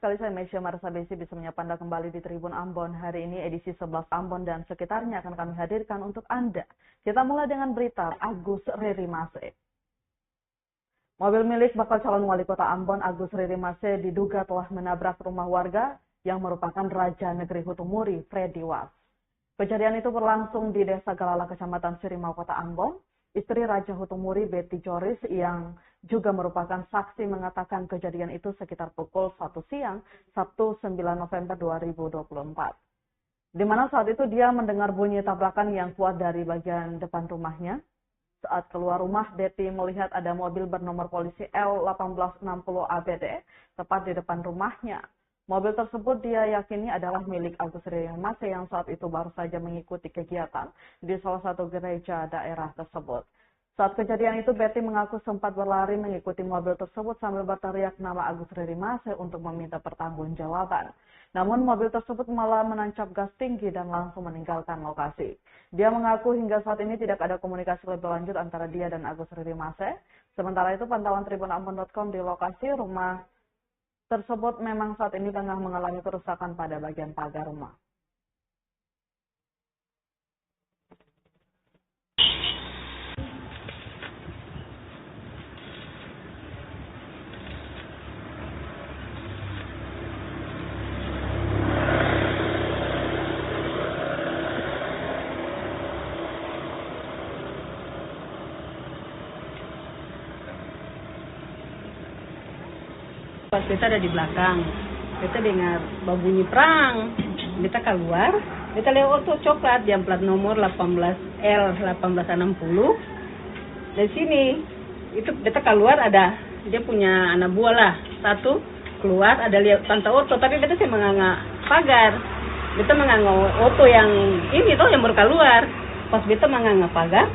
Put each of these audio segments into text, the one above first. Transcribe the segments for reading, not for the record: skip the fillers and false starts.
sekali saya Mesya Marsabesi bisa menyapa Anda kembali di Tribun Ambon. Hari ini edisi 11 Ambon dan sekitarnya akan kami hadirkan untuk Anda. Kita mulai dengan berita Agus Ririmase. Mobil milik bakal calon wali kota Ambon Agus Ririmase diduga telah menabrak rumah warga yang merupakan Raja Negeri Hutumuri, Freddy Was. Kejadian itu berlangsung di Desa Galala, Kecamatan Sirimau, Kota Ambon. Istri Raja Hutumuri, Betty Joris, yang juga merupakan saksi mengatakan kejadian itu sekitar pukul 1 siang, Sabtu 9 November 2024. Di mana saat itu dia mendengar bunyi tabrakan yang kuat dari bagian depan rumahnya. Saat keluar rumah, Betty melihat ada mobil bernomor polisi L1860 ABD tepat di depan rumahnya. Mobil tersebut dia yakini adalah milik Agus Ririmase yang saat itu baru saja mengikuti kegiatan di salah satu gereja daerah tersebut. Saat kejadian itu, Betty mengaku sempat berlari mengikuti mobil tersebut sambil berteriak nama Agus Ririmase untuk meminta pertanggungjawaban. Namun mobil tersebut malah menancap gas tinggi dan langsung meninggalkan lokasi. Dia mengaku hingga saat ini tidak ada komunikasi lebih lanjut antara dia dan Agus Ririmase. Sementara itu, pantauan tribunambon.com di lokasi rumah tersebut memang saat ini tengah mengalami kerusakan pada bagian pagar rumah. Pas beta ada di belakang, beta dengar bunyi perang, beta keluar, beta lihat auto coklat yang plat nomor 18L1860. Dari sini, itu beta keluar ada, dia punya anak buah lah, satu keluar ada lihat pantau auto, tapi beta sih menganga pagar, beta menganga auto yang ini toh yang baru keluar. Pas beta menganga pagar,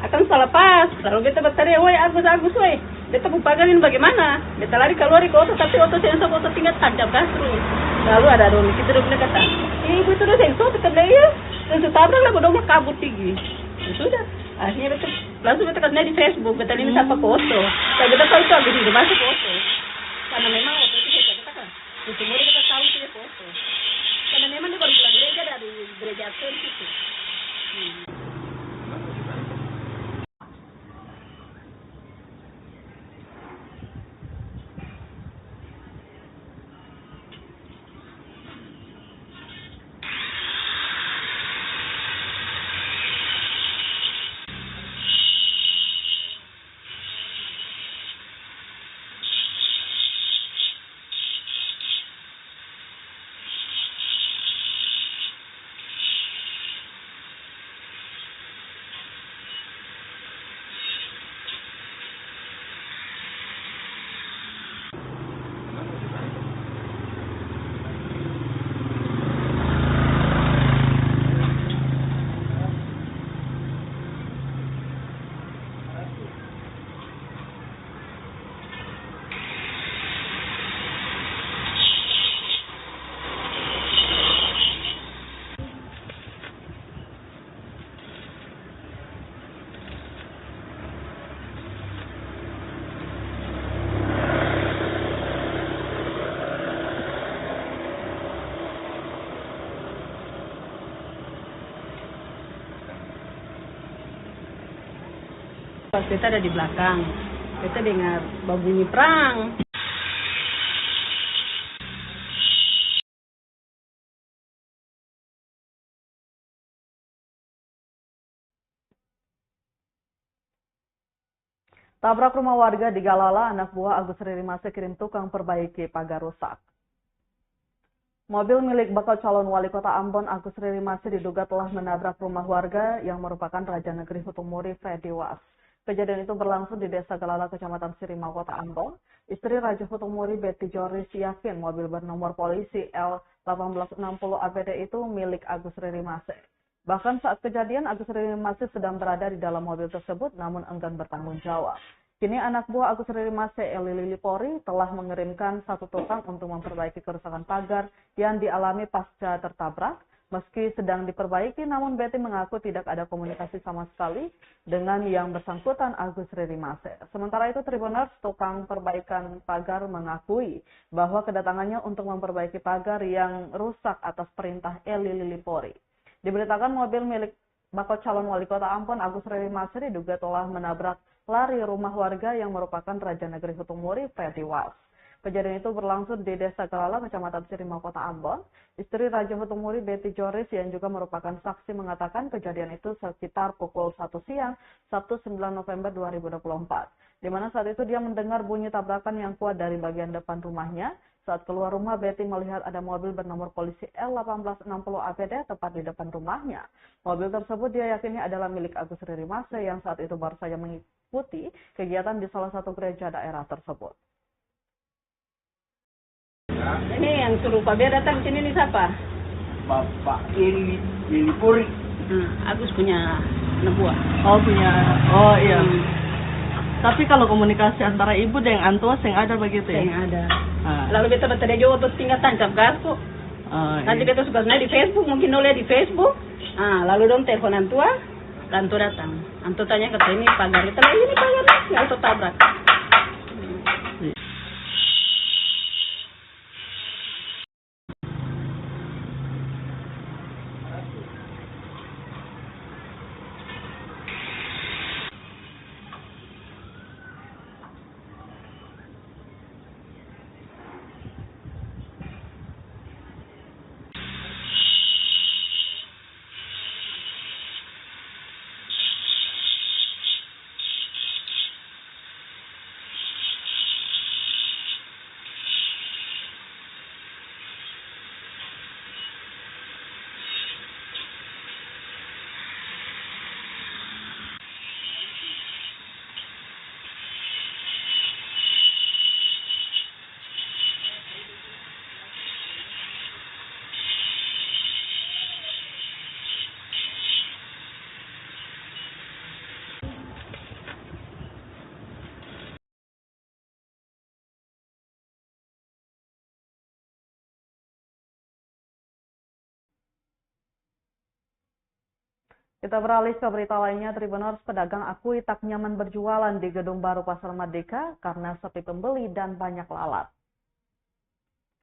akan salah pas, lalu beta berteriak, woi Agus, woi. Beta mau pagarin bagaimana? Beta lari keluar ke auto, tapi auto sensor auto tinggal tancap gas terus. Lalu ada orang kita udah kata, ibu itu udah sensor tekan dia, dan setabrak lah bodong kabur tinggi. Itu udah. Akhirnya beta langsung beta kasih di Facebook, beta ini siapa foto. Tapi beta tahu itu habis itu masuk foto. Karena memang auto itu saya katakan, semua kita tahu itu foto. Karena memang dia baru pulang gereja dari gereja Advent itu. Pas beta ada di belakang, beta dengar bunyi perang. Tabrak rumah warga di Galala, anak buah Agus Ririmase kirim tukang perbaiki pagar rusak. Mobil milik bakal calon wali kota Ambon Agus Ririmase diduga telah menabrak rumah warga yang merupakan Raja Negeri Hutumuri, Freddy Was. Kejadian itu berlangsung di Desa Galala, Kecamatan Sirimau, Kota Ambon. Istri Raja Hutumuri, Betty Joris, yakin mobil bernomor polisi L1860 ABD itu milik Agus Ririmase. Bahkan saat kejadian, Agus Ririmase sedang berada di dalam mobil tersebut namun enggan bertanggung jawab. Kini anak buah Agus Ririmase, Eli Lilipori, telah mengirimkan satu tukang untuk memperbaiki kerusakan pagar yang dialami pasca tertabrak. Meski sedang diperbaiki, namun Betty mengaku tidak ada komunikasi sama sekali dengan yang bersangkutan Agus Ririmase. Sementara itu, Tribuners, tukang perbaikan pagar, mengakui bahwa kedatangannya untuk memperbaiki pagar yang rusak atas perintah Eli Lilipori. Diberitakan mobil milik bakal calon wali kota Ambon Agus Ririmase diduga telah menabrak lari rumah warga yang merupakan Raja Negeri Hutumuri, Freddy Walsh. Kejadian itu berlangsung di Desa Galala, Kecamatan Sirima, Kota Ambon. Istri Raja Hutumuri, Betty Joris, yang juga merupakan saksi, mengatakan kejadian itu sekitar pukul 1 siang, Sabtu 9 November 2024. Di mana saat itu dia mendengar bunyi tabrakan yang kuat dari bagian depan rumahnya. Saat keluar rumah, Betty melihat ada mobil bernomor polisi L1860 APD tepat di depan rumahnya. Mobil tersebut dia yakini adalah milik Agus Ririmase yang saat itu baru saja mengikuti kegiatan di salah satu gereja daerah tersebut. Ini yang suruh Pak Bea datang sini nih siapa? Bapak Lilipori. Agus punya anak buah. Oh iya. Tapi kalau komunikasi antara ibu dengan Antua yang ada begitu ya? Yang ada. Lalu beta dia juga terus tinggal tancap gas kok. Nanti beta suka kenal di Facebook, mungkin oleh di Facebook. Lalu dong telepon Antua, Antua datang. Antua tanya kata ini pagar kita, ini pagar nggak usah tabrak. Kita beralih ke berita lainnya. Tribuners, pedagang akui tak nyaman berjualan di gedung baru Pasar Merdeka karena sepi pembeli dan banyak lalat.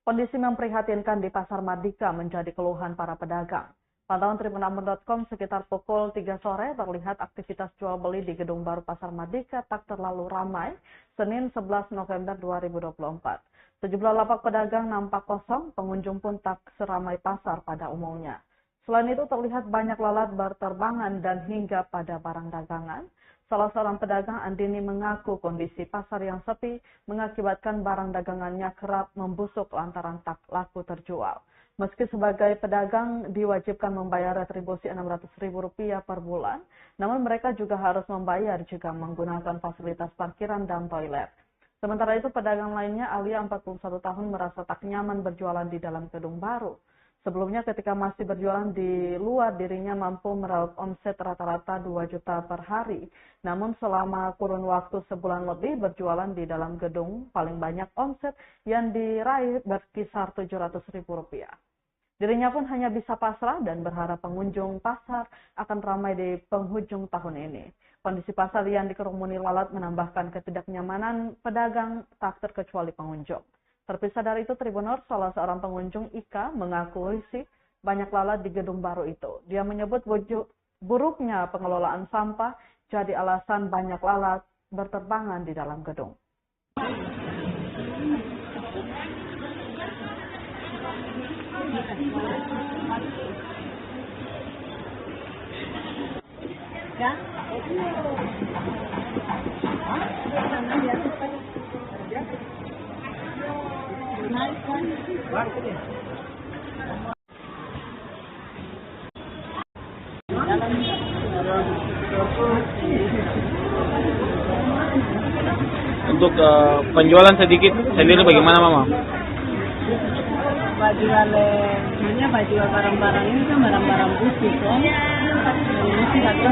Kondisi memprihatinkan di Pasar Merdeka menjadi keluhan para pedagang. Pantauan tribunambon.com sekitar pukul 3 sore terlihat aktivitas jual beli di gedung baru Pasar Merdeka tak terlalu ramai Senin 11 November 2024. Sejumlah lapak pedagang nampak kosong, pengunjung pun tak seramai pasar pada umumnya. Selain itu terlihat banyak lalat berterbangan dan hingga pada barang dagangan. Salah seorang pedagang, Andini, mengaku kondisi pasar yang sepi mengakibatkan barang dagangannya kerap membusuk lantaran tak laku terjual. Meski sebagai pedagang diwajibkan membayar retribusi Rp600.000 per bulan, namun mereka juga harus membayar jika menggunakan fasilitas parkiran dan toilet. Sementara itu, pedagang lainnya, Alia 41 tahun, merasa tak nyaman berjualan di dalam gedung baru. Sebelumnya ketika masih berjualan di luar, dirinya mampu meraup omset rata-rata 2 juta per hari. Namun selama kurun waktu sebulan lebih berjualan di dalam gedung, paling banyak omset yang diraih berkisar Rp700.000. Dirinya pun hanya bisa pasrah dan berharap pengunjung pasar akan ramai di penghujung tahun ini. Kondisi pasar yang dikerumuni lalat menambahkan ketidaknyamanan pedagang tak terkecuali pengunjung. Terpisah dari itu, Tribuners, salah seorang pengunjung, Ika, mengaku sih banyak lalat di gedung baru itu. Dia menyebut buruknya pengelolaan sampah jadi alasan banyak lalat berterbangan di dalam gedung. Ya? Untuk penjualan sedikit sendiri bagaimana, Mama? Baju barang-barang ini kan barang-barang busuk kan. Ini sih